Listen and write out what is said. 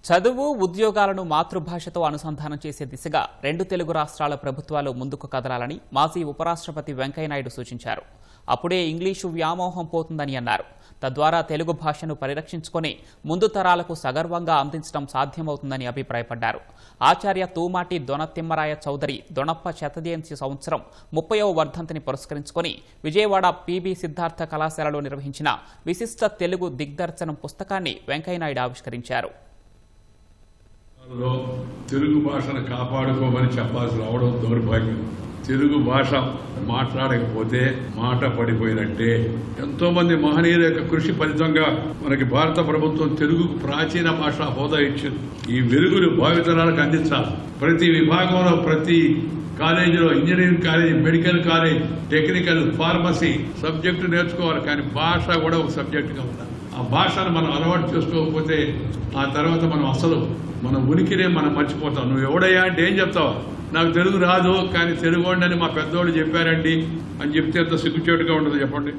చదువు ఉద్యోగాలను మాతృభాషతో అనుసంధానం చేసే దిశగా రెండు తెలుగు రాష్ట్రాల ప్రభుత్వాలు ముందుకు కదలాలని మాజీ ఉపరాష్ట్రపతి వెంకయ్యనాయుడు సూచించారు. అప్పుడే ఇంగ్లీషు వ్యామోహం పోతుందని అన్నారు. తద్వారా తెలుగు భాషను పరిరక్షించుకొని ముందు తరాలకు సగర్వంగా అందించడం సాధ్యమవుతుందని అభిప్రాయపడ్డారు. ఆచార్య తూమాటి దొనతిమ్మరాయ చౌదరి దొనప్ప శతజయంతి సంవత్సరం 30వ వర్ధంతిని పురస్కరించుకొని విజయవాడ పిబి సిద్ధార్థ కళాశాలలో నిర్వహించిన విశిష్ట తెలుగు దిగ్దర్శనం పుస్తకాన్ని వెంకయ్యనాయుడు ఆవిష్కరించారు. తెలుగు భాషను కాపాడుకోమని చెప్పాల్సి రావడం దౌర్భాగ్యం. తెలుగు భాష మాట్లాడకపోతే మాట పడిపోయినట్టే. ఎంతో మంది మహనీయుల యొక్క కృషి ఫలితంగా మనకి భారత ప్రభుత్వం తెలుగుకు ప్రాచీన భాష హోదా ఇచ్చింది. ఈ వెలుగులు భావితరాలకు అందించాలి. ప్రతి విభాగంలో, ప్రతి కాలేజీలో, engineering college, medical college, technical, pharmacy subject నేర్చుకోవాలి. కానీ భాష కూడా ఒక సబ్జెక్టుగా ఉండాలి. ఆ భాషను మనం అలవాటు చేసుకోకపోతే ఆ తర్వాత మన ఉనికినే మనం మర్చిపోతాం. నువ్వు ఎవడయ్యా అంటే ఏం చెప్తావు? నాకు తెలుగు రాదు, కానీ తెలుగు అని మా పెద్దోళ్ళు చెప్పారండి అని చెప్తే ఎంత సిగ్గుచేటుగా ఉండదు చెప్పండి.